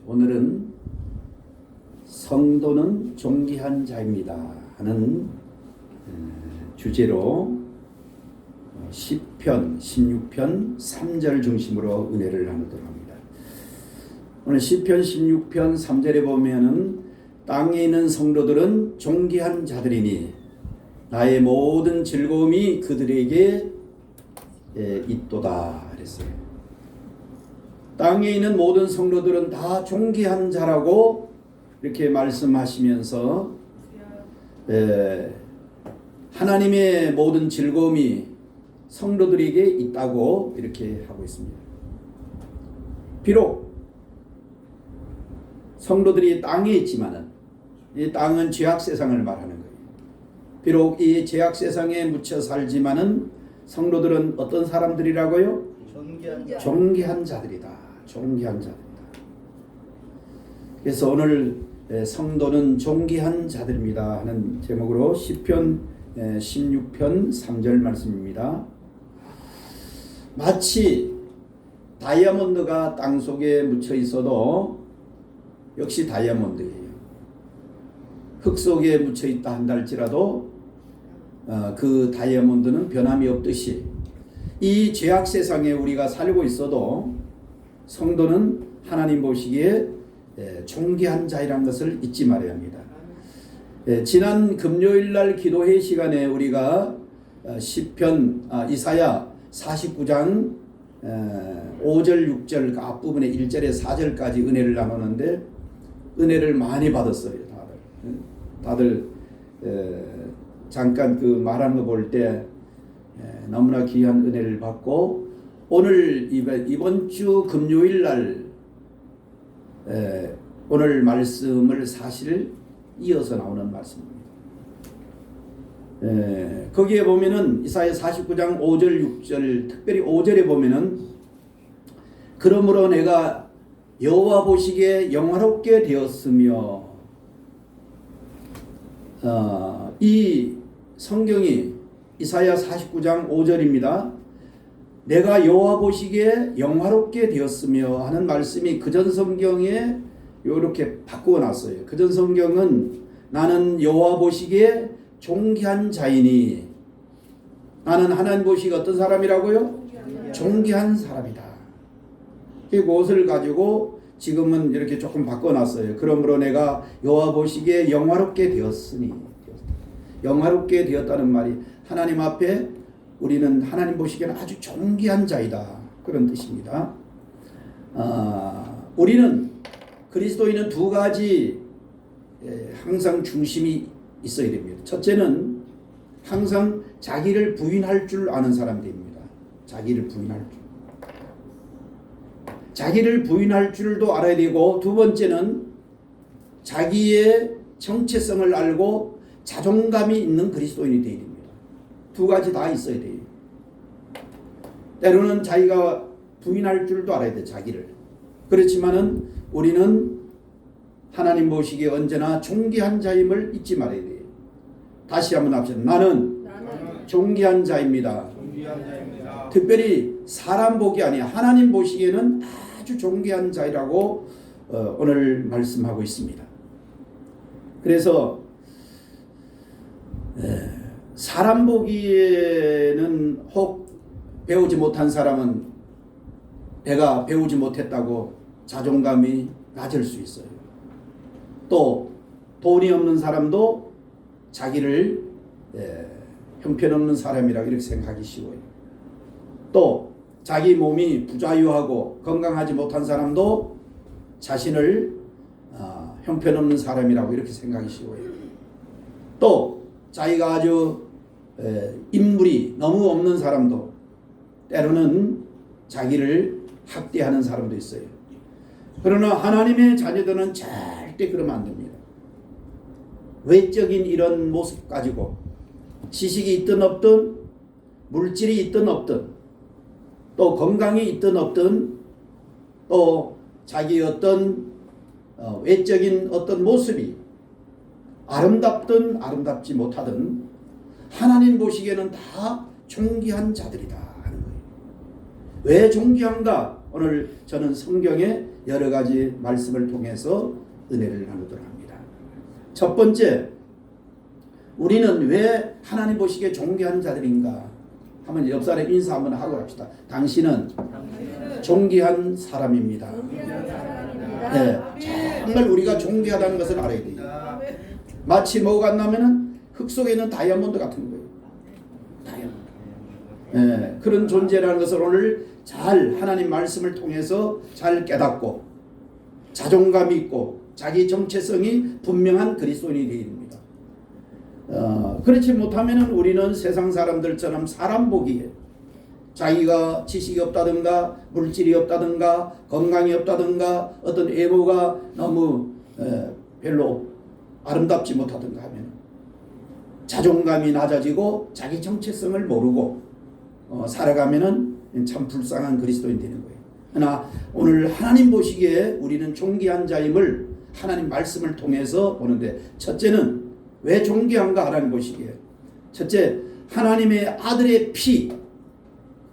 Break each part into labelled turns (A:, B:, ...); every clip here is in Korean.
A: 오늘은 성도는 존귀한 자입니다 하는 주제로 시편 16편 3절 중심으로 은혜를 나누도록 합니다. 오늘 시편 16편 3절에 보면은 땅에 있는 성도들은 존귀한 자들이니 나의 모든 즐거움이 그들에게 있도다 그랬어요. 땅에 있는 모든 성도들은 다 존귀한 자라고 이렇게 말씀하시면서 하나님의 모든 즐거움이 성도들에게 있다고 이렇게 하고 있습니다. 비록 성도들이 땅에 있지만은 이 땅은 죄악 세상을 말하는 거예요. 비록 이 죄악 세상에 묻혀 살지만은 성도들은 어떤 사람들이라고요? 존귀한 자들이다. 존귀한 자들이다. 그래서 오늘 성도는 존귀한 자들입니다 하는 제목으로 시편 16편 3절 말씀입니다. 마치 다이아몬드가 땅속에 묻혀 있어도 역시 다이아몬드예요. 흙 속에 묻혀 있다 한다 할지라도 그 다이아몬드는 변함이 없듯이 이 죄악 세상에 우리가 살고 있어도 성도는 하나님 보시기에 존귀한 자이라는 것을 잊지 말아야 합니다. 지난 금요일날 기도회 시간에 우리가 시편 이사야 49장 5절 6절 앞부분에 1절에 4절까지 은혜를 나누는데 은혜를 많이 받았어요. 다들 잠깐 그 말하는 거 볼 때 너무나 귀한 은혜를 받고 오늘 이번 주 금요일 날 오늘 말씀을 사실 이어서 나오는 말씀입니다. 거기에 보면은 이사야 49장 5절 6절 특별히 5절에 보면은 그러므로 내가 여호와 보시기에 영화롭게 되었으며 이 성경이 이사야 49장 5절입니다. 내가 여호와 보시기에 영화롭게 되었으며 하는 말씀이 그전 성경에 이렇게 바꾸어 놨어요. 그전 성경은 나는 여호와 보시기에 존귀한 자이니 나는 하나님 보시기에 어떤 사람이라고요? 존귀한 사람이다. 그것을 가지고 지금은 이렇게 조금 바꿔놨어요. 그러므로 내가 여호와 보시기에 영화롭게 되었으니 영화롭게 되었다는 말이 하나님 앞에 우리는 하나님 보시기에는 아주 존귀한 자이다 그런 뜻입니다. 우리는 그리스도인은 두 가지 항상 중심이 있어야 됩니다. 첫째는 항상 자기를 부인할 줄 아는 사람들입니다. 자기를 부인할 줄. 자기를 부인할 줄도 알아야 되고 두 번째는 자기의 정체성을 알고 자존감이 있는 그리스도인이 되어야 됩니다. 두 가지 다 있어야 돼요. 때로는 자기가 부인할 줄도 알아야 돼, 자기를. 그렇지만은 우리는 하나님 보시기에 언제나 존귀한 자임을 잊지 말아야 돼요. 다시 한번 합시다. 나는 존귀한 자입니다. 특별히 사람 보기 아니야. 하나님 보시기에는 아주 존귀한 자이라고 오늘 말씀하고 있습니다. 그래서 사람 보기에는 혹 배우지 못한 사람은 내가 배우지 못했다고 자존감이 낮을 수 있어요. 또 돈이 없는 사람도 자기를 형편없는 사람이라고 이렇게 생각하기 쉬워요. 또 자기 몸이 부자유하고 건강하지 못한 사람도 자신을 형편없는 사람이라고 이렇게 생각하기 쉬워요. 또 자기가 아주 인물이 너무 없는 사람도 때로는 자기를 학대하는 사람도 있어요. 그러나 하나님의 자녀들은 절대 그러면 안 됩니다. 외적인 이런 모습 가지고 지식이 있든 없든 물질이 있든 없든 또 건강이 있든 없든 또 자기 어떤 외적인 어떤 모습이 아름답든 아름답지 못하든 하나님 보시기에는 다 존귀한 자들이다 하는 거예요. 왜 존귀한가? 오늘 저는 성경의 여러 가지 말씀을 통해서 은혜를 나누도록 합니다. 첫 번째, 우리는 왜 하나님 보시기에 존귀한 자들인가? 한번 옆 사람 인사 한번 하고 합시다. 당신은 존귀한 사람입니다. 네, 정말 우리가 존귀하다는 것을 알아야 돼요. 마치 뭐가 나면은 흙 속에 있는 다이아몬드 같은 거예요. 다이아몬드. 네, 그런 존재라는 것을 오늘 잘 하나님 말씀을 통해서 잘 깨닫고 자존감이 있고 자기 정체성이 분명한 그리스도인이 되어야 됩니다. 그렇지 못하면 우리는 세상 사람들처럼 사람 보기에 자기가 지식이 없다든가 물질이 없다든가 건강이 없다든가 어떤 외모가 너무 별로 아름답지 못하든가 하면 자존감이 낮아지고 자기 정체성을 모르고 살아가면은 참 불쌍한 그리스도인 되는 거예요. 그러나 오늘 하나님 보시기에 우리는 존귀한 자임을 하나님 말씀을 통해서 보는데, 첫째는 왜 존귀한가 하나님 보시기에, 첫째 하나님의 아들의 피,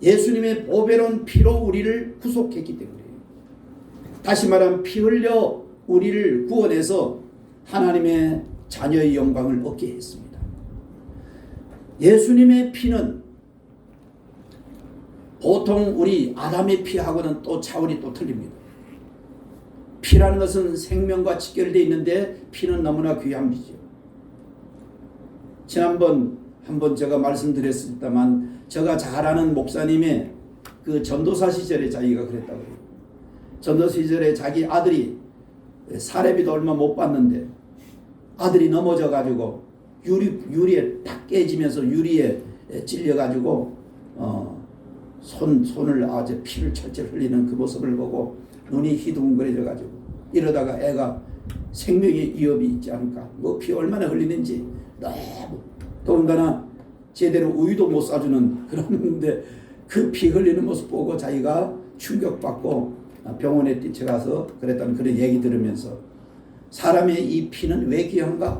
A: 예수님의 보배로운 피로 우리를 구속했기 때문이에요. 다시 말하면 피 흘려 우리를 구원해서 하나님의 자녀의 영광을 얻게 했습니다. 예수님의 피는 보통 우리 아담의 피하고는 또 차원이 또 틀립니다. 피라는 것은 생명과 직결되어 있는데 피는 너무나 귀한 피죠. 지난번 한번 제가 말씀드렸습니다만 제가 잘 아는 목사님의 그 전도사 시절에 자기가 그랬다고 해요. 전도사 시절에 자기 아들이 사례비도 얼마 못 받는데 아들이 넘어져 가지고 유리에 딱 깨지면서 유리에 찔려 가지고 손을 아주 피를 철철 흘리는 그 모습을 보고 눈이 희둥그레져 가지고 이러다가 애가 생명의 위협이 있지 않을까, 뭐 피 얼마나 흘리는지 너무, 더군다나 제대로 우유도 못 사주는 그런데 그 피 흘리는 모습 보고 자기가 충격받고 병원에 뛰쳐가서 그랬다는 그런 얘기 들으면서, 사람의 이 피는 왜 귀한가?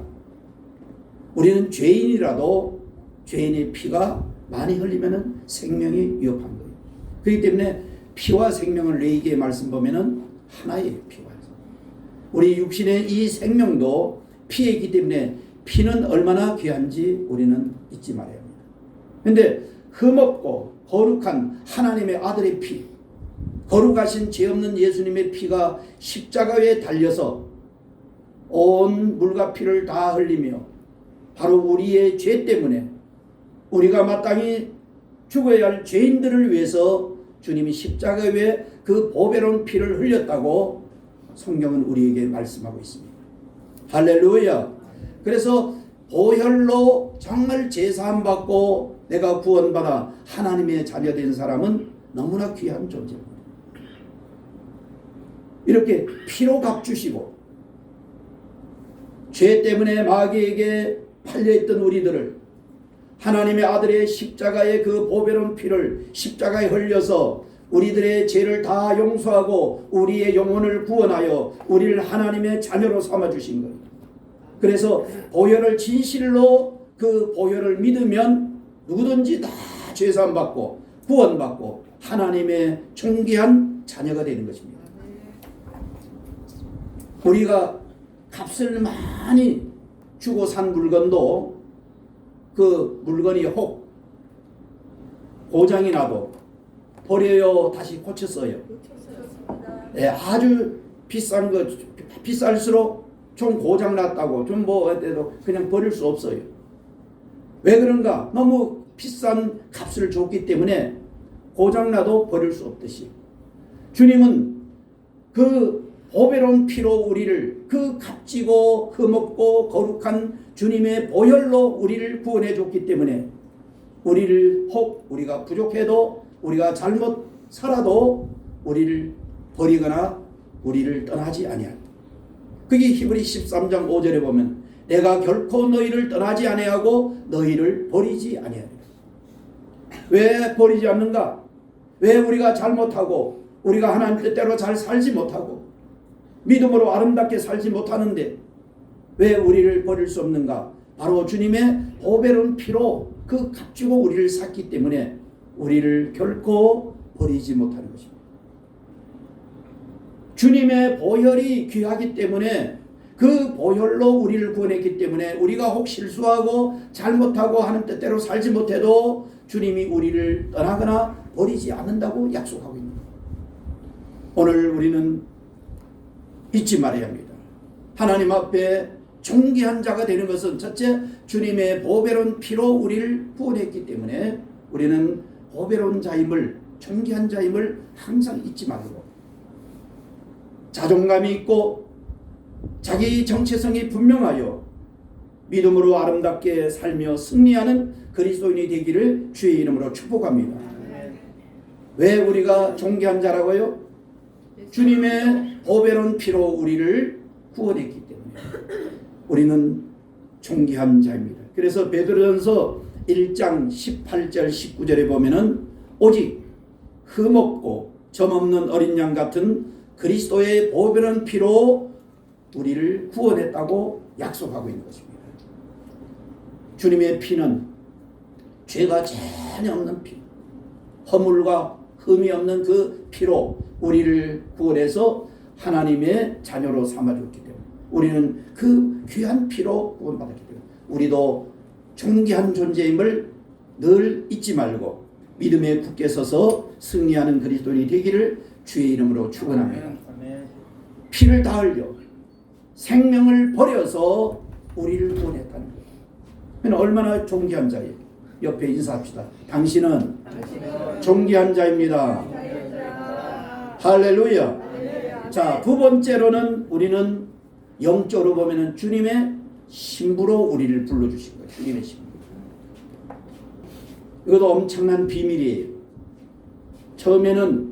A: 우리는 죄인이라도 죄인의 피가 많이 흘리면은 생명이 위협한 거예요. 그렇기 때문에 피와 생명을 레위기의 말씀 보면은 하나의 피와, 우리 육신의 이 생명도 피에 있기 때문에 피는 얼마나 귀한지 우리는 잊지 말아야 합니다. 그런데 흠없고 거룩한 하나님의 아들의 피, 거룩하신 죄 없는 예수님의 피가 십자가에 달려서 온 물과 피를 다 흘리며 바로 우리의 죄 때문에 우리가 마땅히 죽어야 할 죄인들을 위해서 주님이 십자가에 그 보배로운 피를 흘렸다고 성경은 우리에게 말씀하고 있습니다. 할렐루야. 그래서 보혈로 정말 제사함 받고 내가 구원받아 하나님의 자녀된 사람은 너무나 귀한 존재입니다. 이렇게 피로 값주시고 죄 때문에 마귀에게 팔려있던 우리들을 하나님의 아들의 십자가의 그 보배로운 피를 십자가에 흘려서 우리들의 죄를 다 용서하고 우리의 영혼을 구원하여 우리를 하나님의 자녀로 삼아주신 거예요. 그래서 보혈을 진실로 그 보혈을 믿으면 누구든지 다 죄사함 받고 구원받고 하나님의 존귀한 자녀가 되는 것입니다. 우리가 값을 많이 주고 산 물건도 그 물건이 혹 고장이 나도 버려요, 다시 고쳐 써요. 네, 아주 비싼 거 비쌀수록 좀 고장 났다고 좀 뭐 해도 그냥 버릴 수 없어요. 왜 그런가? 너무 비싼 값을 줬기 때문에 고장 나도 버릴 수 없듯이 주님은 그 보배로운 피로 우리를 그 값지고 흠없고 거룩한 주님의 보혈로 우리를 구원해 줬기 때문에 우리를 혹 우리가 부족해도 우리가 잘못 살아도 우리를 버리거나 우리를 떠나지 아니한다. 그게 히브리 13장 5절에 보면 내가 결코 너희를 떠나지 아니하고 너희를 버리지 아니하리라. 왜 버리지 않는가? 왜 우리가 잘못하고 우리가 하나님 뜻대로 잘 살지 못하고 믿음으로 아름답게 살지 못하는데 왜 우리를 버릴 수 없는가? 바로 주님의 보배로운 피로 그 값주고 우리를 샀기 때문에 우리를 결코 버리지 못하는 것입니다. 주님의 보혈이 귀하기 때문에 그 보혈로 우리를 구원했기 때문에 우리가 혹 실수하고 잘못하고 하는 뜻대로 살지 못해도 주님이 우리를 떠나거나 버리지 않는다고 약속하고 있는 거예요. 오늘 우리는 잊지 말아야 합니다. 하나님 앞에 존귀한 자가 되는 것은 첫째, 주님의 보배로운 피로 우리를 구원했기 때문에 우리는 보배로운 자임을, 존귀한 자임을 항상 잊지 말고, 자존감이 있고 자기 정체성이 분명하여 믿음으로 아름답게 살며 승리하는 그리스도인이 되기를 주의 이름으로 축복합니다. 왜 우리가 존귀한 자라고요? 주님의 보배로운 피로 우리를 구원했기 때문에 우리는 존귀한 자입니다. 그래서 베드로전서 1장 18절 19절에 보면은 오직 흠없고 점없는 어린 양 같은 그리스도의 보배로운 피로 우리를 구원했다고 약속하고 있는 것입니다. 주님의 피는 죄가 전혀 없는 피, 허물과 흠이 없는 그 피로 우리를 구원해서 하나님의 자녀로 삼아줬기 때문에 우리는 그 귀한 피로 구원받았기 때문에 우리도 존귀한 존재임을 늘 잊지 말고 믿음에 굳게 서서 승리하는 그리스도인이 되기를 주의 이름으로 축원합니다. 피를 다 흘려 생명을 버려서 우리를 구원했다는 거예요. 얼마나 존귀한 자예요. 옆에 인사합시다. 당신은 존귀한 자입니다. 할렐루야. 자, 두 번째로는 우리는 영적으로 보면은 주님의 신부로 우리를 불러주신 거예요. 주님의 신부. 이것도 엄청난 비밀이에요. 처음에는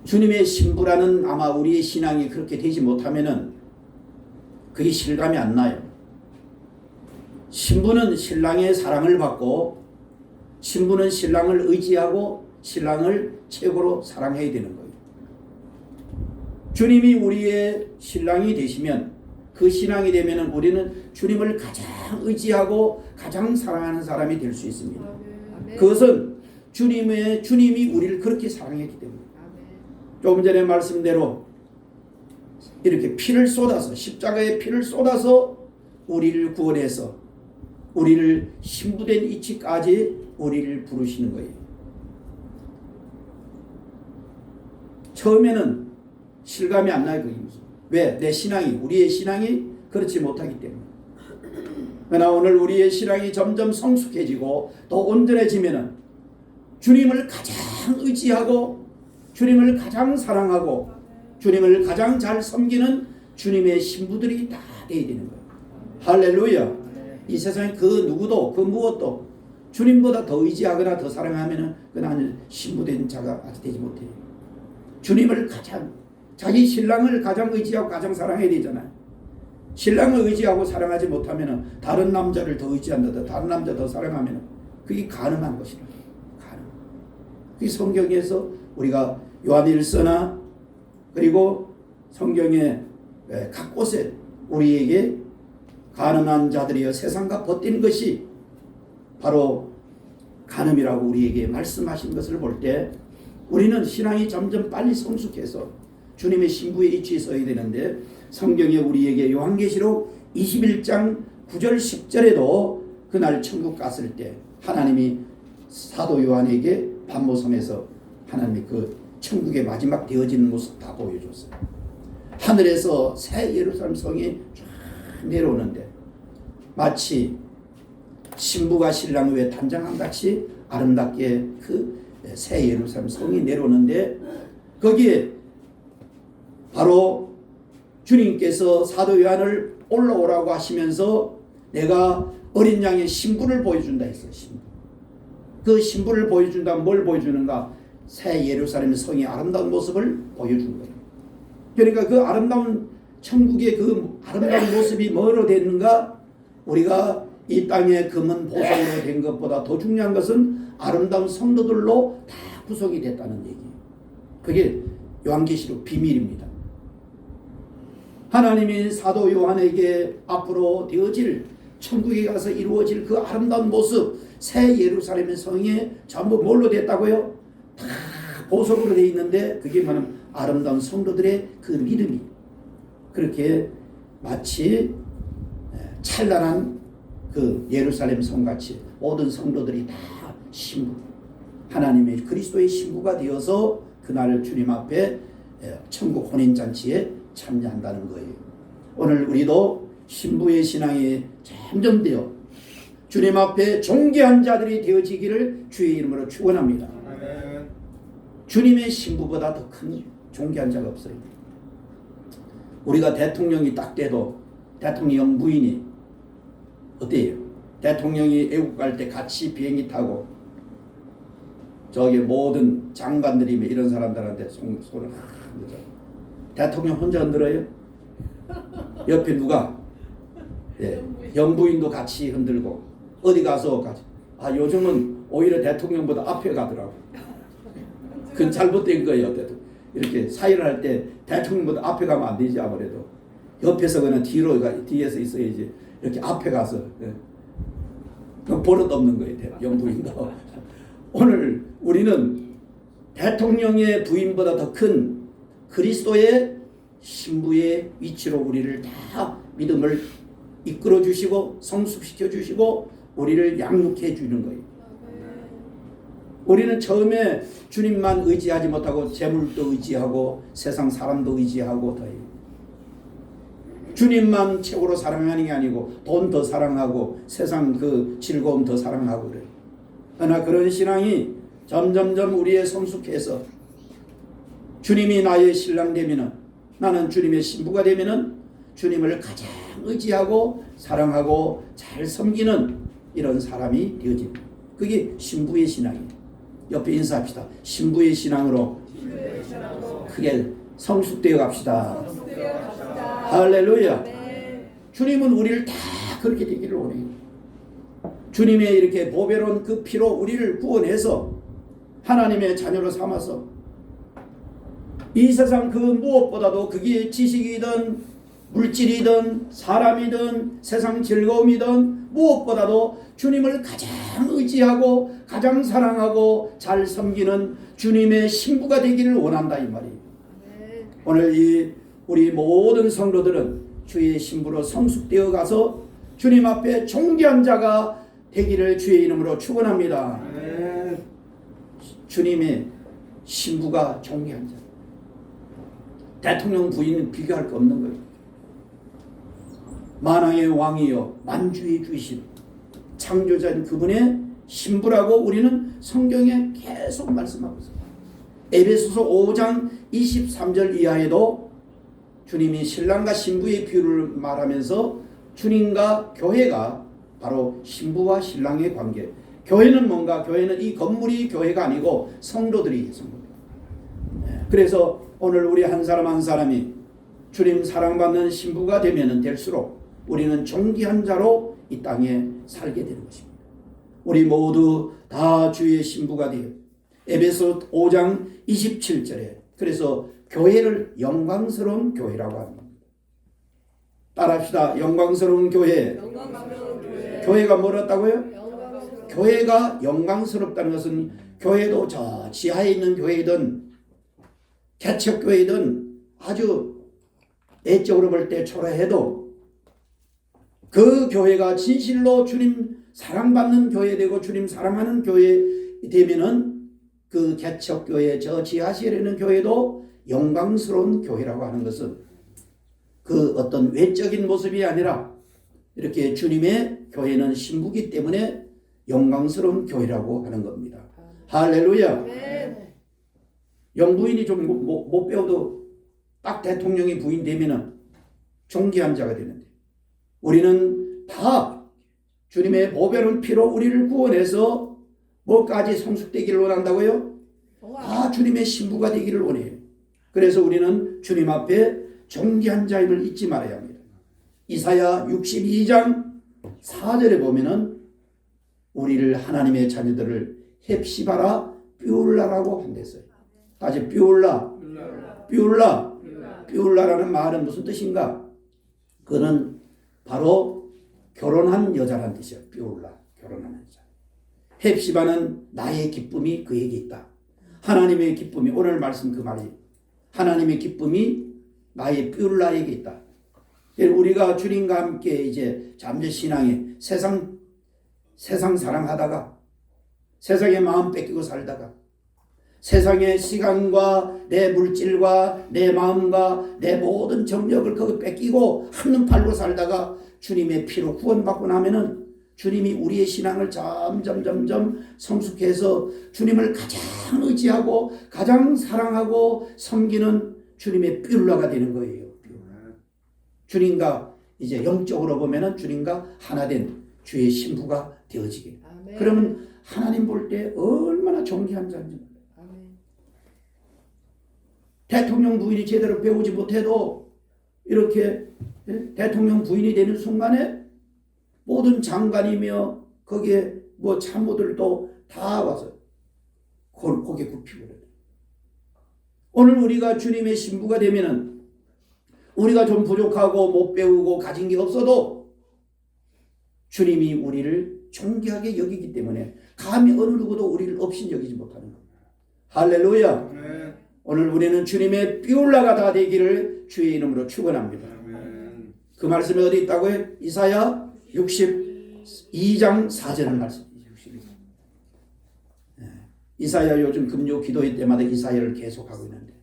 A: 주님의 신부라는 아마 우리의 신앙이 그렇게 되지 못하면은 그게 실감이 안 나요. 신부는 신랑의 사랑을 받고 신부는 신랑을 의지하고 신랑을 최고로 사랑해야 되는 거예요. 주님이 우리의 신랑이 되시면 그 신앙이 되면 우리는 주님을 가장 의지하고 가장 사랑하는 사람이 될 수 있습니다. 그것은 주님이 우리를 그렇게 사랑했기 때문에. 조금 전에 말씀대로 이렇게 피를 쏟아서 십자가의 피를 쏟아서 우리를 구원해서 우리를 신부된 이치까지 우리를 부르시는 거예요. 처음에는 실감이 안 나요. 그게 무슨. 왜? 내 신앙이, 우리의 신앙이 그렇지 못하기 때문에. 그러나 오늘 우리의 신앙이 점점 성숙해지고 더 온전해지면은 주님을 가장 의지하고 주님을 가장 사랑하고 주님을 가장 잘 섬기는 주님의 신부들이 다 되어야 되는 거예요. 할렐루야. 이 세상에 그 누구도 그 무엇도 주님보다 더 의지하거나 더 사랑하면은 그는 신부된 자가 아직 되지 못해요. 주님을 가장, 자기 신랑을 가장 의지하고 가장 사랑해야 되잖아요. 신랑을 의지하고 사랑하지 못하면은 다른 남자를 더 의지한다, 다른 남자 더 사랑하면은 그게 가능한 것이라. 그 성경에서 우리가 요한일서나 그리고 성경의 각 곳에 우리에게 가늠한 자들이여 세상과 버티는 것이 바로 간음이라고 우리에게 말씀하신 것을 볼 때 우리는 신앙이 점점 빨리 성숙해서 주님의 신부에 이치에 서야 되는데 성경에 우리에게 요한계시록 21장 9절 10절에도 그날 천국 갔을 때 하나님이 사도 요한에게 반모섬에서 하나님이 그 천국의 마지막 되어지는 모습 다 보여줬어요. 하늘에서 새 예루살렘 성이 쫙 내려오는데 마치 신부가 신랑 위에 단장한 같이 아름답게 그 새 예루살렘 성이 내려오는데 거기에 바로 주님께서 사도 요한을 올라오라고 하시면서 내가 어린 양의 신부를 보여준다 했어요. 신부. 그 신부를 보여준다. 뭘 보여주는가? 새 예루살렘 성의 아름다운 모습을 보여준 거예요. 그러니까 그 아름다운 천국의 그 아름다운 모습이 뭐로 됐는가? 우리가 이 땅의 금은 보석으로 된 것보다 더 중요한 것은 아름다운 성도들로 다 구성이 됐다는 얘기예요. 그게 요한계시록 비밀입니다. 하나님이 사도 요한에게 앞으로 되어질 천국에 가서 이루어질 그 아름다운 모습 새 예루살렘의 성에 전부 뭘로 됐다고요? 다 보석으로 되어 있는데 그게 뭐냐면 아름다운 성도들의 그 믿음이 그렇게 마치 찬란한 그 예루살렘 성같이 모든 성도들이 다 신부 하나님의 그리스도의 신부가 되어서 그날 주님 앞에 천국 혼인잔치에 참여한다는 거예요. 오늘 우리도 신부의 신앙이 점점 되어 주님 앞에 존귀한 자들이 되어지기를 주의 이름으로 축원합니다. 주님의 신부보다 더 큰 존귀한 자가 없어요. 우리가 대통령이 딱 돼도 대통령 부인이 어때요? 대통령이 외국 갈 때 같이 비행기 타고 저기 모든 장관들이 이런 사람들한테 손을 흔들죠. 대통령 혼자 흔들어요? 옆에 누가? 예, 영부인도 같이 흔들고 어디 가서 같이. 요즘은 오히려 대통령보다 앞에 가더라고. 그건 잘못된 거예요. 이렇게 사의를 할 때 대통령보다 앞에 가면 안 되지. 아무래도 옆에서 그냥 뒤에서 있어야지. 이렇게 앞에 가서 버릇 없는 거예요. 영부인도. 오늘 우리는 대통령의 부인보다 더 큰 그리스도의 신부의 위치로 우리를 다 믿음을 이끌어 주시고 성숙시켜 주시고 우리를 양육해 주는 거예요. 우리는 처음에 주님만 의지하지 못하고 재물도 의지하고 세상 사람도 의지하고 더 주님만 최고로 사랑하는 게 아니고 돈 더 사랑하고 세상 그 즐거움 더 사랑하고 그래요. 그러나 그런 신앙이 점점점 우리의 성숙해서 주님이 나의 신랑 되면은 나는 주님의 신부가 되면은 주님을 가장 의지하고 사랑하고 잘 섬기는 이런 사람이 되어집니다. 그게 신부의 신앙이에요. 옆에 인사합시다. 신부의 신앙으로 크게 성숙되어 갑시다. 할렐루야. 주님은 우리를 다 그렇게 되기를 원해요. 주님의 이렇게 보배로운 그 피로 우리를 구원해서 하나님의 자녀로 삼아서 이 세상 그 무엇보다도 그게 지식이든 물질이든 사람이든 세상 즐거움이든 무엇보다도 주님을 가장 의지하고 가장 사랑하고 잘 섬기는 주님의 신부가 되기를 원한다 이 말이에요. 오늘 우리 모든 성도들은 주의 신부로 성숙되어 가서 주님 앞에 존귀한 자가 되기를 주의 이름으로 축원합니다. 주님의 신부가 존귀한 자. 대통령 부인은 비교할 거 없는 거예요. 만왕의 왕이요 만주의 주이신 창조자인 그분의 신부라고 우리는 성경에 계속 말씀하고 있습니다. 에베소서 5장 23절 이하에도 주님이 신랑과 신부의 비유를 말하면서 주님과 교회가 바로 신부와 신랑의 관계. 교회는 뭔가? 교회는 이 건물이 교회가 아니고 성도들이 성도입니다. 그래서 오늘 우리 한 사람 한 사람이 주님 사랑받는 신부가 되면 될수록 우리는 존귀한 자로 이 땅에 살게 되는 것입니다. 우리 모두 다 주의 신부가 되어 에베소 5장 27절에 그래서 교회를 영광스러운 교회라고 합니다. 따라합시다. 영광스러운 교회. 교회가 뭐랬다고요? 교회가 영광스럽다는 것은 교회도 저 지하에 있는 교회든 개척교회든 아주 내적으로 볼 때 초라해도 그 교회가 진실로 주님 사랑받는 교회 되고 주님 사랑하는 교회 되면은 그 개척교회 저 지하실에 있는 교회도 영광스러운 교회라고 하는 것은 그 어떤 외적인 모습이 아니라 이렇게 주님의 교회는 신부기 때문에 영광스러운 교회라고 하는 겁니다. 할렐루야. 영부인이 좀 못 배워도 딱 대통령이 부인 되면은 존귀한 자가 되는데 우리는 다 주님의 보배로운 피로 우리를 구원해서 뭐까지 성숙되기를 원한다고요? 다 주님의 신부가 되기를 원해요. 그래서 우리는 주님 앞에 존귀한 자임을 잊지 말아야 합니다. 이사야 62장 4절에 보면은 우리를 하나님의 자녀들을 헵시바라 뷰울라라고 한댔어요. 다시 뷰울라라는 말은 무슨 뜻인가? 그는 바로 결혼한 여자라는 뜻이에요. 뷰울라, 결혼한 여자. 헵시바는 나의 기쁨이 그에게 있다. 하나님의 기쁨이, 오늘 말씀 그 말이, 하나님의 기쁨이 나의 삐울라에게 있다. 우리가 주님과 함께 이제 잠재 신앙에 세상 사랑하다가 세상의 마음 뺏기고 살다가 세상의 시간과 내 물질과 내 마음과 내 모든 정력을 거기 뺏기고 한눈 팔고 살다가 주님의 피로 구원받고 나면은 주님이 우리의 신앙을 점점 성숙해서 주님을 가장 의지하고 가장 사랑하고 섬기는 주님의 삐울라가 되는 거예요. 주님과 이제 영적으로 보면은 주님과 하나 된 주의 신부가 되어지게. 아멘. 그러면 하나님 볼 때 얼마나 존귀한 자인지 몰라요. 아멘. 대통령 부인이 제대로 배우지 못해도 이렇게 대통령 부인이 되는 순간에 모든 장관이며 거기에 뭐 참모들도 다 와서 고개 굽히고 그래요. 오늘 우리가 주님의 신부가 되면은 우리가 좀 부족하고 못 배우고 가진 게 없어도 주님이 우리를 존귀하게 여기기 때문에 감히 어느 누구도 우리를 없인 여기지 못하는 겁니다. 할렐루야. 네. 오늘 우리는 주님의 삐울라가 다 되기를 주의 이름으로 축원합니다. 그 말씀이 어디 있다고요? 이사야 62장 4절 말씀. 이사야 요즘 금요 기도회 때마다 이사야를 계속하고 있는데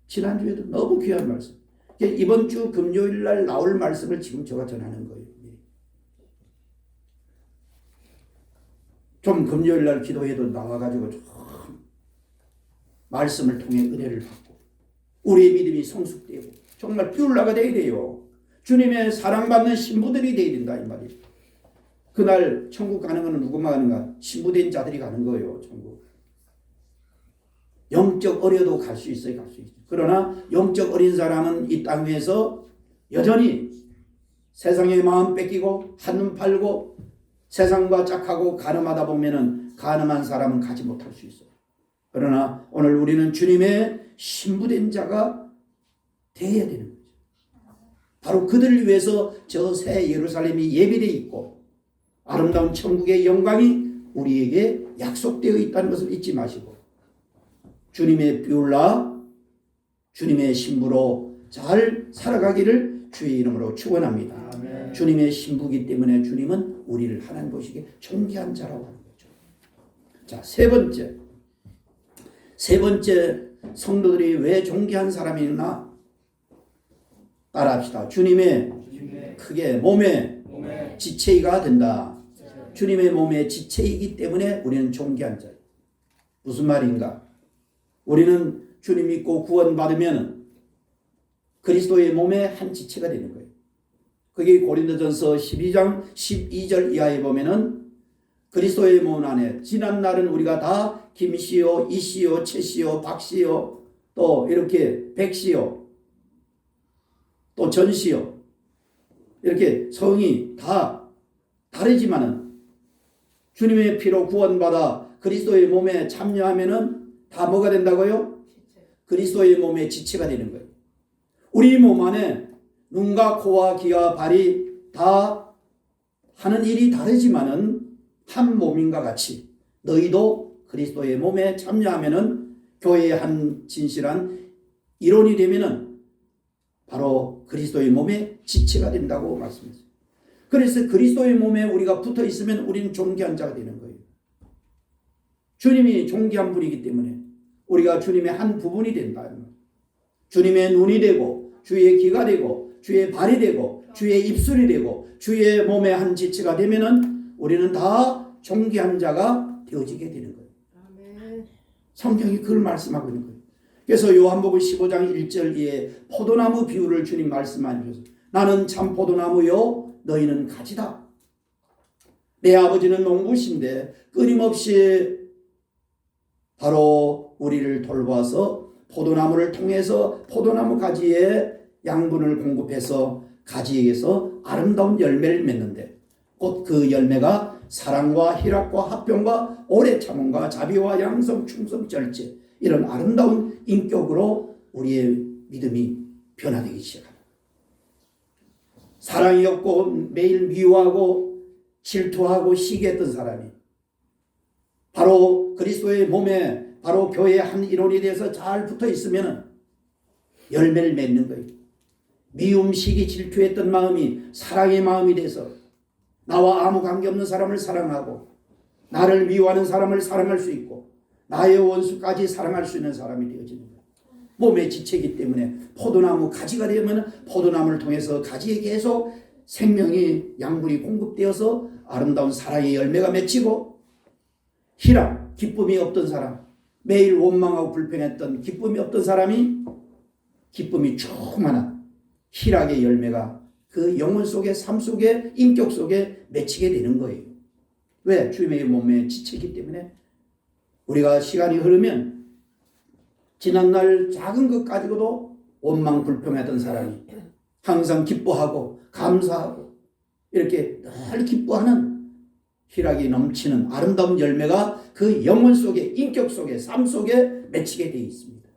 A: 지난주에도 너무 귀한 말씀. 이번 주 금요일 날 나올 말씀을 지금 제가 전하는 거예요. 좀 금요일 날 기도회도 나와가지고 좀 말씀을 통해 은혜를 받고 우리의 믿음이 성숙되고 정말 삐울라가 되어야 돼요. 주님의 사랑받는 신부들이 되어야 된다 이 말이에요. 그날 천국 가는 것은 누구만 가는가? 신부된 자들이 가는 거예요. 천국. 영적 어려도 갈 수 있어요. 갈 수 있어요. 그러나 영적 어린 사람은 이 땅 위에서 여전히 세상의 마음 뺏기고 한눈 팔고 세상과 짝하고 가늠하다 보면은 가늠한 사람은 가지 못할 수 있어요. 그러나 오늘 우리는 주님의 신부된 자가 되어야 되는 거죠. 바로 그들을 위해서 저 새 예루살렘이 예비되어 있고 아름다운 천국의 영광이 우리에게 약속되어 있다는 것을 잊지 마시고 주님의 삐울라 주님의 신부로 잘 살아가기를 주의 이름으로 축원합니다. 아멘. 주님의 신부이기 때문에 주님은 우리를 하나님 보시기에 존귀한 자라고 하는 거죠. 자, 세 번째 성도들이 왜 존귀한 사람이나 따라합시다. 주님의 크게 몸의 지체가 된다. 주님의 몸의 지체이기 때문에 우리는 존귀한 자예요. 무슨 말인가? 우리는 주님 믿고 구원받으면 그리스도의 몸의 한 지체가 되는 거예요. 그게 고린도전서 12장 12절 이하에 보면은 그리스도의 몸 안에 지난 날은 우리가 다 김씨요, 이씨요, 최씨요, 박씨요, 또 이렇게 백씨요, 또 전씨요, 이렇게 성이 다 다르지만은 주님의 피로 구원받아 그리스도의 몸에 참여하면은 다 뭐가 된다고요? 그리스도의 몸의 지체가 되는 거예요. 우리 몸 안에 눈과 코와 귀와 발이 다 하는 일이 다르지만은 한 몸인가 같이 너희도 그리스도의 몸에 참여하면은 교회의 한 진실한 이론이 되면은 바로 그리스도의 몸의 지체가 된다고 말씀했어요. 그래서 그리스도의 몸에 우리가 붙어 있으면 우리는 존귀한 자가 되는 거예요. 주님이 존귀한 분이기 때문에 우리가 주님의 한 부분이 된다. 주님의 눈이 되고 주의 귀가 되고 주의 발이 되고 주의 입술이 되고 주의 몸의 한 지체가 되면은 우리는 다 존귀한 자가 되어지게 되는 거예요. 아멘. 성경이 그걸 말씀하고 있는 거예요. 그래서 요한복음 15장 1절에 포도나무 비유를 주님 말씀하셔서 나는 참 포도나무요 너희는 가지다. 내 아버지는 농부신데 끊임없이 바로 우리를 돌보아서 포도나무를 통해서 포도나무 가지에 양분을 공급해서 가지에서 아름다운 열매를 맺는데 곧 그 열매가 사랑과 희락과 화평과 오래 참음과 자비와 양성, 충성, 절제 이런 아름다운 인격으로 우리의 믿음이 변화되기 시작합니다. 사랑이 없고 매일 미워하고 질투하고 시기했던 사람이 바로 그리스도의 몸에 바로 교회의 한 일원이 돼서 잘 붙어 있으면 열매를 맺는 거예요. 미움, 시기, 질투했던 마음이 사랑의 마음이 돼서 나와 아무 관계없는 사람을 사랑하고 나를 미워하는 사람을 사랑할 수 있고 나의 원수까지 사랑할 수 있는 사람이 되어지는 거예요. 몸의 지체이기 때문에 포도나무 가지가 되면 포도나무를 통해서 가지에 계속 생명이 양분이 공급되어서 아름다운 사랑의 열매가 맺히고 희락, 기쁨이 없던 사람, 매일 원망하고 불평했던 기쁨이 없던 사람이 기쁨이 충만한 희락의 열매가 그 영혼 속에 삶 속에 인격 속에 맺히게 되는 거예요. 왜? 주님의 몸에 지치기 때문에 우리가 시간이 흐르면 지난날 작은 것 가지고도 원망 불평하던 사람이 항상 기뻐하고 감사하고 이렇게 늘 기뻐하는 희락이 넘치는 아름다운 열매가 그 영혼 속에 인격 속에 삶 속에 맺히게 되어 있습니다.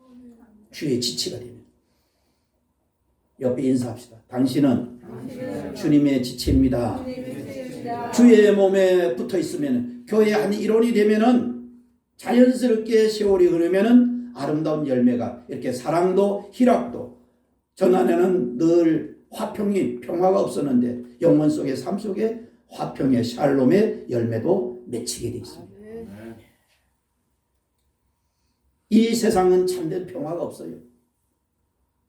A: 주의 지체가 되면. 옆에 인사합시다. 당신은 주님의 지체입니다. 주의 몸에 붙어 있으면 교회의 한 일원이 되면은 자연스럽게 세월이 흐르면은 아름다운 열매가 이렇게 사랑도 희락도 전 안에는 늘 화평이 평화가 없었는데 영혼 속의 삶 속에 화평의 샬롬의 열매도 맺히게 되어 있습니다. 이 세상은 참된 평화가 없어요.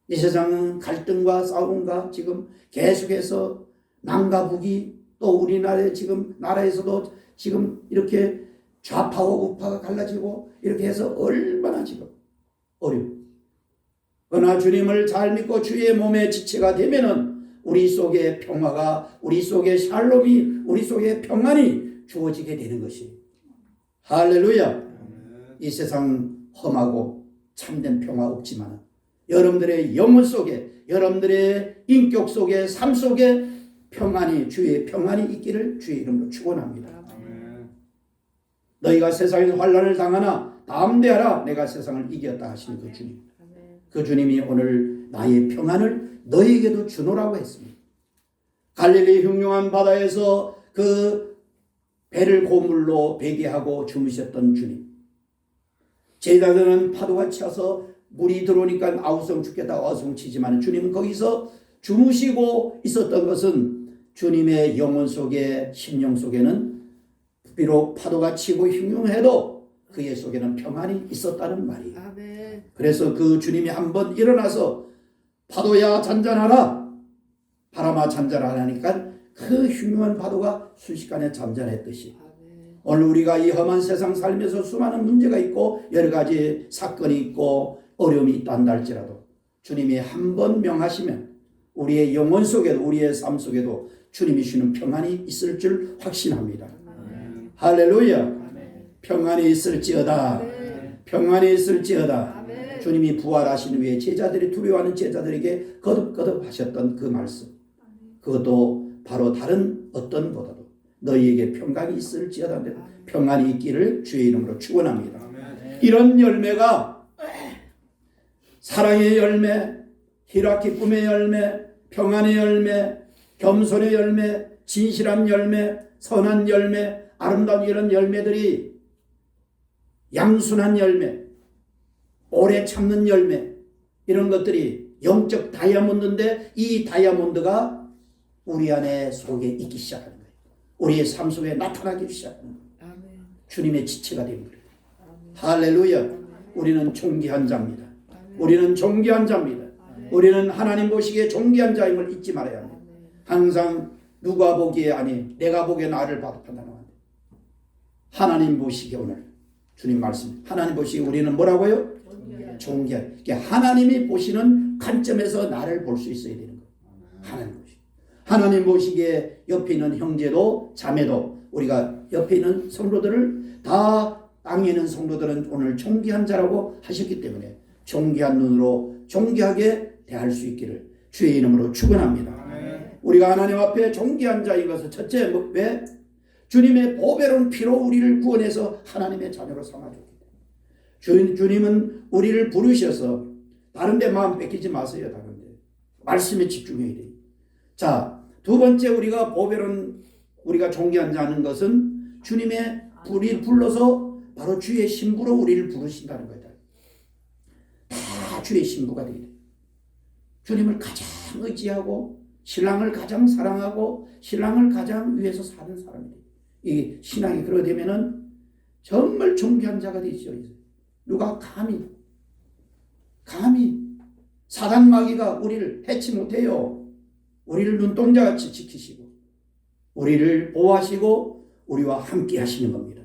A: 이 세상은 갈등과 싸움과 지금 계속해서 남과 북이 또 우리나라에 지금 나라에서도 지금 이렇게 좌파와 우파가 갈라지고 이렇게 해서 얼마나 지금 어려워. 그러나 주님을 잘 믿고 주의 몸의 지체가 되면은 우리 속에 평화가 우리 속에 샬롬이 우리 속에 평안이 주어지게 되는 것이 할렐루야. 이 세상 험하고 참된 평화 없지만 여러분들의 영혼 속에 여러분들의 인격 속에 삶 속에 평안이 주의 평안이 있기를 주의 이름으로 축원합니다. 너희가 세상에서 환난을 당하나 담대하라 내가 세상을 이겼다 하시는 그 주님. 그 주님이 오늘 나의 평안을 너희에게도 주노라고 했습니다. 갈릴리 흉흉한 바다에서 그 배를 고물로 배기하고 주무셨던 주님. 제자들은 파도가 쳐서 물이 들어오니까 아우성 죽겠다 어성 치지만 주님은 거기서 주무시고 있었던 것은 주님의 영혼 속에 심령 속에는 비록 파도가 치고 흉흉해도 그의 속에는 평안이 있었다는 말이에요. 아멘. 그래서 그 주님이 한번 일어나서 파도야 잔잔하라 바람아 잔잔하라 하니까 그 흉흉한 파도가 순식간에 잠잠했듯이 오늘 우리가 이 험한 세상 살면서 수많은 문제가 있고 여러 가지 사건이 있고 어려움이 있다 한다 할지라도 주님이 한 번 명하시면 우리의 영혼 속에도 우리의 삶 속에도 주님이 주시는 평안이 있을 줄 확신합니다. 아멘. 할렐루야. 아멘. 평안이 있을지어다. 아멘. 평안이 있을지어다. 아멘. 주님이 부활하신 후에 제자들이 두려워하는 제자들에게 거듭거듭 하셨던 그 말씀 그것도 바로 다른 어떤 보다도 너희에게 평강이 있을지어다 평안이 있기를 주의 이름으로 축원합니다. 아멘. 이런 열매가 사랑의 열매, 희락 기쁨의 열매, 평안의 열매, 겸손의 열매, 진실한 열매, 선한 열매, 아름다운 이런 열매들이 양순한 열매, 오래 참는 열매 이런 것들이 영적 다이아몬드인데 이 다이아몬드가 우리 안에 속에 있기 시작하는 거예요. 우리의 삶 속에 나타나기 시작하는 거예요. 아멘. 주님의 지체가 되는 거예요. 할렐루야. 아멘. 우리는 존귀한 자입니다. 아멘. 우리는 존귀한 자입니다. 아멘. 우리는 하나님 보시기에 존귀한 자임을 잊지 말아야 합니다. 아멘. 항상 누가 보기에 아니 내가 보기에 나를 봐도 판단하면 안 돼. 하나님 보시기에 오늘 주님 말씀 하나님 보시기에 우리는 뭐라고요? 존귀한. 하나님이 보시는 관점에서 나를 볼 수 있어야 되는 거예요. 하나님 보시기에. 하나님 보시기에 옆에 있는 형제도 자매도 우리가 옆에 있는 성도들을 다 땅에 있는 성도들은 오늘 존귀한 자라고 하셨기 때문에 존귀한 눈으로 존귀하게 대할 수 있기를 주의 이름으로 축원합니다. 우리가 하나님 앞에 존귀한 자인 것은 첫째 왜? 주님의 보배로운 피로 우리를 구원해서 하나님의 자녀로 삼아줬기 때문에 주님은 우리를 부르셔서 다른 데 마음 뺏기지 마세요. 다른 데 말씀에 집중해야 돼요. 자, 두 번째 우리가 보배로운 우리가 존귀한 자는 것은 주님의 불이 불러서 바로 주의 신부로 우리를 부르신다는 거다. 다 주의 신부가 되게 돼. 주님을 가장 의지하고 신랑을 가장 사랑하고 신랑을 가장 위해서 사는 사람이 돼. 이 신앙이 그러게 되면은 정말 존귀한 자가 되죠. 누가 감히 사단 마귀가 우리를 해치 못해요. 우리를 눈동자같이 지키시고 우리를 보호하시고 우리와 함께 하시는 겁니다.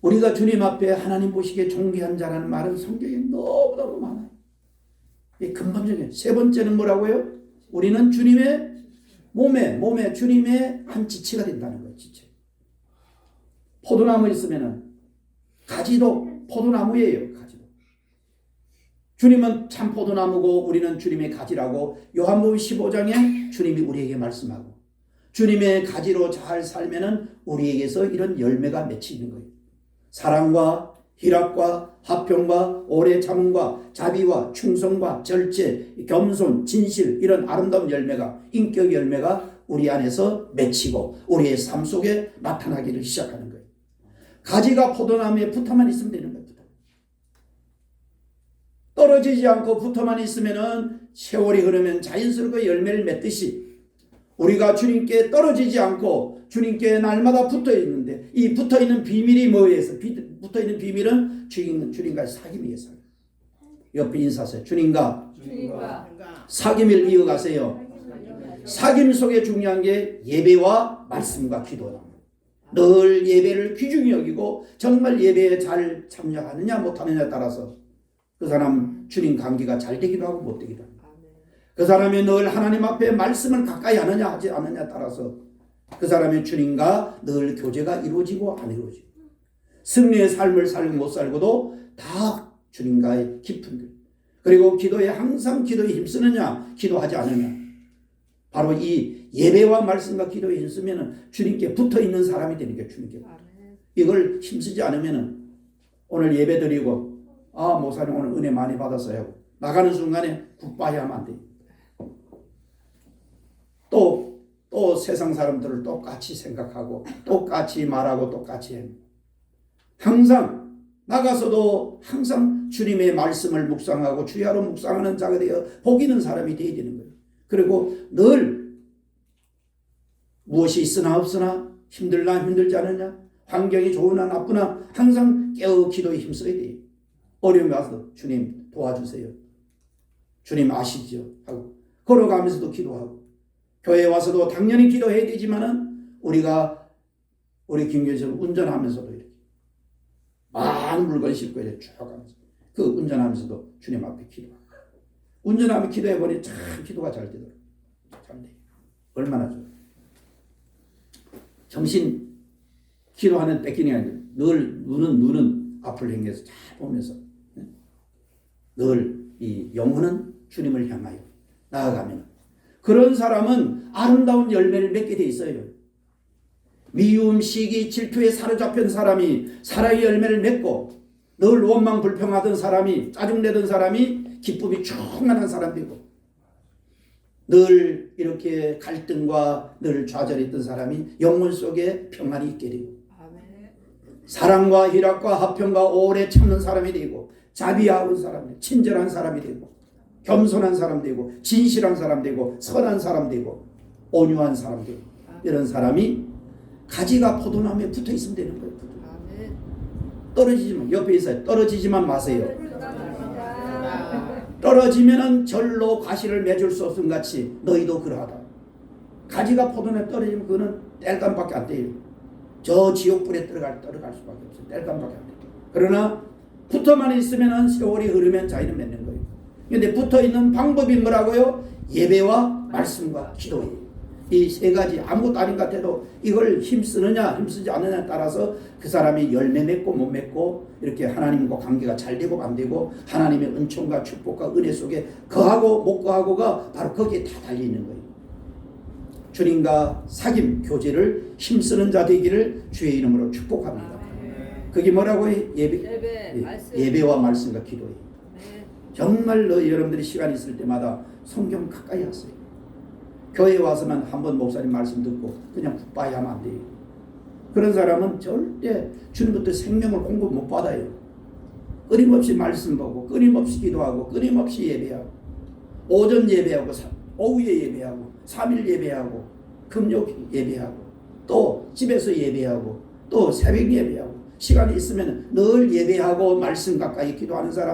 A: 우리가 주님 앞에 하나님 보시기에 존귀한 자라는 말은 성경에 너무너무 많아요. 이 근본적인 세 번째는 뭐라고요? 우리는 주님의 몸에 주님의 한 지체가 된다는 거예요. 지체. 포도나무 있으면은 가지도 포도나무예요. 가지도. 주님은 참 포도나무고 우리는 주님의 가지라고 요한복음 15장에 주님이 우리에게 말씀하고 주님의 가지로 잘 살면은 우리에게서 이런 열매가 맺히는 거예요. 사랑과 희락과 화평과 오래 참음과 자비와 충성과 절제, 겸손, 진실 이런 아름다운 열매가 인격 열매가 우리 안에서 맺히고 우리의 삶 속에 나타나기를 시작하는 거예요. 가지가 포도나무에 붙어만 있으면 되는 거예요. 떨어지지 않고 붙어만 있으면은 세월이 흐르면 자연스럽게 열매를 맺듯이 우리가 주님께 떨어지지 않고 주님께 날마다 붙어 있는데 이 붙어 있는 비밀이 뭐예요? 붙어 있는 비밀은 주님과 사귐이에요. 사귐. 옆에 인사하세요. 주님과 사귐을 이어가세요. 사귐 속에 중요한 게 예배와 말씀과 기도다. 늘 예배를 귀중히 여기고 정말 예배에 잘 참여하느냐 못하느냐에 따라서 그 사람 주님 관계가 잘 되기도 하고 못 되기도 합니다. 그 사람이 늘 하나님 앞에 말씀을 가까이 하느냐 하지 않느냐에 따라서 그 사람의 주님과 늘 교제가 이루어지고 안 이루어지고 승리의 삶을 살고 못 살고도 다 주님과의 깊은 길. 그리고 기도에 항상 기도에 힘쓰느냐 기도하지 않느냐. 바로 이 예배와 말씀과 기도에 힘쓰면 주님께 붙어있는 사람이 되는 게 주님께. 이걸 힘쓰지 않으면 오늘 예배 드리고 목사님 오늘 은혜 많이 받았어요. 나가는 순간에 굿바이 하면 안 돼. 또 세상 사람들을 똑같이 생각하고 똑같이 말하고 똑같이 해. 항상 나가서도 항상 주님의 말씀을 묵상하고 주야로 묵상하는 자가 되어 복 있는 사람이 되어야 되는 거예요. 그리고 늘 무엇이 있으나 없으나 힘들나 힘들지 않느냐 환경이 좋으나 나쁘나 항상 깨어 기도에 힘써야 돼요. 어려움이 와서 주님 도와주세요. 주님 아시죠? 하고 걸어가면서도 기도하고 교회에 와서도 당연히 기도해야 되지만은 우리가 우리 김교회에서 운전하면서도 이렇게 많은 물건 싣고 이렇게 쭉 가면서 그 운전하면서도 주님 앞에 기도하고 운전하면 기도해보니 참 기도가 잘 되더라고요. 잘 돼요. 얼마나 좋아요. 정신 기도하는 뺏기는 게 아니라 늘 눈은 앞을 향해서 잘 보면서 늘 이 영혼은 주님을 향하여 나아가면 그런 사람은 아름다운 열매를 맺게 돼 있어요. 미움, 시기, 질투에 사로잡힌 사람이 사랑의 열매를 맺고 늘 원망 불평하던 사람이 짜증내던 사람이 기쁨이 충만한 사람 되고 늘 이렇게 갈등과 늘 좌절했던 사람이 영혼 속에 평안이 있게 되고 사랑과 희락과 화평과 오래 참는 사람이 되고 자비하는 사람, 친절한 사람이 되고 겸손한 사람 되고 진실한 사람 되고 선한 사람 되고 온유한 사람 되고 이런 사람이 가지가 포도나무에 붙어 있으면 되는 거예요. 떨어지지만 옆에 있어요. 떨어지지만 마세요. 떨어지면은 절로 가시를 맺을 수 없음 같이 너희도 그러하다. 가지가 포도나무에 떨어지면 그거는 땔감밖에 안 돼요. 저 지옥불에 들어갈 수밖에 없어요. 땔감밖에 안 돼요. 그러나 붙어만 있으면 세월이 흐르면 자기는 맺는 거예요. 그런데 붙어있는 방법이 뭐라고요? 예배와 말씀과 기도예요. 이 세 가지 아무것도 아닌 것 같아도 이걸 힘쓰느냐 힘쓰지 않느냐에 따라서 그 사람이 열매 맺고 못 맺고 이렇게 하나님과 관계가 잘 되고 안 되고 하나님의 은총과 축복과 은혜 속에 거하고 못 거하고가 바로 거기에 다 달려있는 거예요. 주님과 사귐 교제를 힘쓰는 자 되기를 주의 이름으로 축복합니다. 그게 뭐라고 해? 예배와 말씀과 기도예요. 정말로 여러분들이 시간 있을 때마다 성경 가까이 하세요. 교회에 와서만 한번 목사님 말씀 듣고 그냥 굿바이 하면 안 돼요. 그런 사람은 절대 주님부터 생명을 공급 못 받아요. 끊임없이 말씀 보고 끊임없이 기도하고 끊임없이 예배하고 오전 예배하고 오후에 예배하고 3일 예배하고 금요 예배하고 또 집에서 예배하고 또 새벽 예배하고 시간이 있으면 늘 예배하고 말씀 가까이 기도하는 사람은